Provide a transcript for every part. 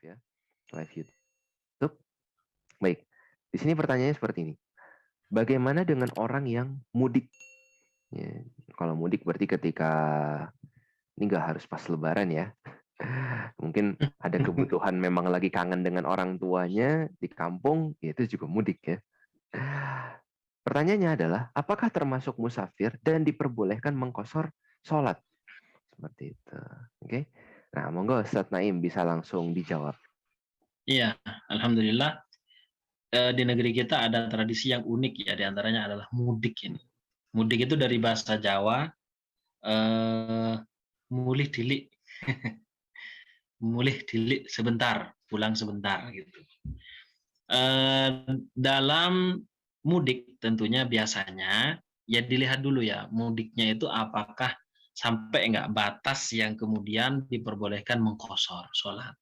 ya, live YouTube. Baik, di sini pertanyaannya seperti ini. Bagaimana dengan orang yang mudik? Ya, kalau mudik berarti ketika ini nggak harus pas Lebaran ya. Mungkin ada kebutuhan memang lagi kangen dengan orang tuanya di kampung, ya itu juga mudik ya. Pertanyaannya adalah, apakah termasuk musafir dan diperbolehkan mengkosor sholat? Seperti itu. Oke. Nah, monggo Ustadz Naim bisa langsung dijawab. Iya, alhamdulillah di negeri kita ada tradisi yang unik ya, diantaranya adalah mudik ini. Mudik itu dari bahasa Jawa, mulih dilik, mulih dilik sebentar, pulang sebentar gitu. Dalam mudik tentunya biasanya ya dilihat dulu ya mudiknya itu apakah sampai nggak batas yang kemudian diperbolehkan mengkosor sholat,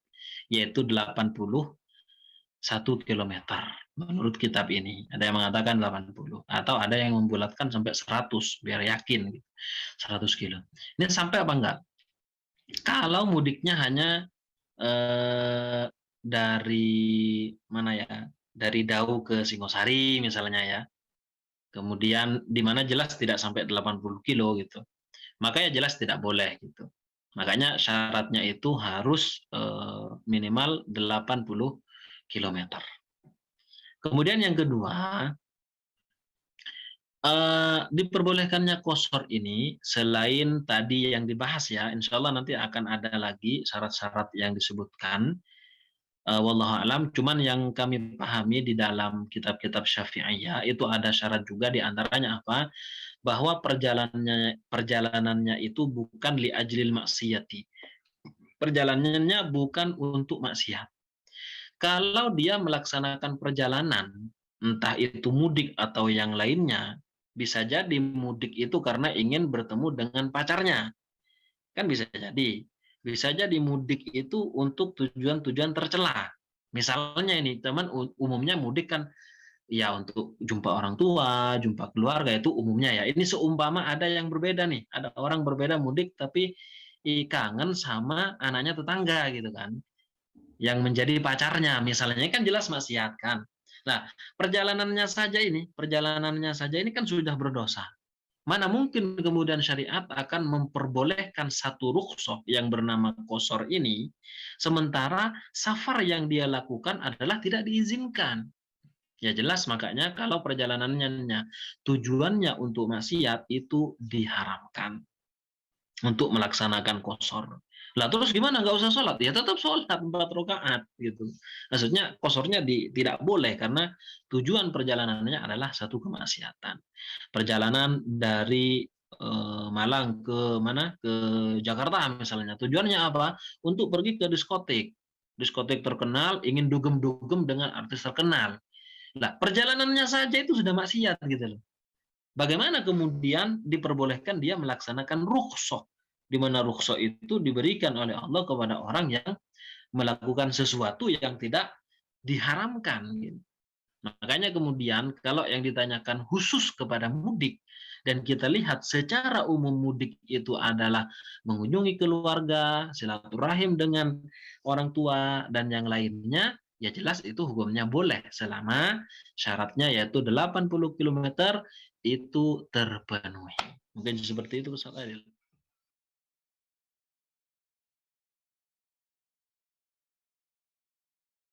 yaitu 81 kilometer menurut kitab ini. Ada yang mengatakan 80 atau ada yang membulatkan sampai 100 biar yakin gitu. 100 kilo. Ini sampai apa enggak? Kalau mudiknya hanya dari mana ya? Dari Dau ke Singosari misalnya ya. Kemudian di mana jelas tidak sampai 80 kilo gitu. Makanya jelas tidak boleh gitu. Makanya syaratnya itu harus minimal 80 kilometer. Kemudian yang kedua, diperbolehkannya kosor ini selain tadi yang dibahas ya, insya Allah nanti akan ada lagi syarat-syarat yang disebutkan. Wallahu alam, cuman yang kami pahami di dalam kitab-kitab Syafi'iyah itu ada syarat juga, di antaranya apa? Bahwa perjalanannya itu bukan li ajlil maksiyati. Perjalanannya bukan untuk maksiat. Kalau dia melaksanakan perjalanan, entah itu mudik atau yang lainnya, bisa jadi mudik itu karena ingin bertemu dengan pacarnya. Kan bisa jadi. Bisa jadi mudik itu untuk tujuan-tujuan tercela. Misalnya ini, teman umumnya mudik kan ya untuk jumpa orang tua, jumpa keluarga, itu umumnya ya. Ini seumpama ada yang berbeda nih, ada orang berbeda mudik tapi kangen sama anaknya tetangga gitu kan, yang menjadi pacarnya misalnya, kan jelas maksiat kan. Nah, perjalanannya saja ini kan sudah berdosa. Mana mungkin kemudian syariat akan memperbolehkan satu rukhsah yang bernama kosor ini, sementara safar yang dia lakukan adalah tidak diizinkan. Ya jelas, makanya kalau perjalanannya tujuannya untuk maksiat itu diharamkan untuk melaksanakan kosor. Lah terus gimana? Nggak usah sholat? Ya tetap sholat 4 rakaat gitu. Maksudnya kosornya tidak boleh karena tujuan perjalanannya adalah satu kemaksiatan. Perjalanan dari Malang ke mana? Ke Jakarta misalnya. Tujuannya apa? Untuk pergi ke diskotik. Diskotik terkenal, ingin dugem-dugem dengan artis terkenal. Lah perjalanannya saja itu sudah maksiat gitu loh. Bagaimana kemudian diperbolehkan dia melaksanakan rukhsah, di mana rukhsah itu diberikan oleh Allah kepada orang yang melakukan sesuatu yang tidak diharamkan. Makanya kemudian kalau yang ditanyakan khusus kepada mudik, dan kita lihat secara umum mudik itu adalah mengunjungi keluarga, silaturahim dengan orang tua, dan yang lainnya, ya jelas itu hukumnya boleh selama syaratnya yaitu 80 km itu terpenuhi. Mungkin seperti itu Ustaz Adil.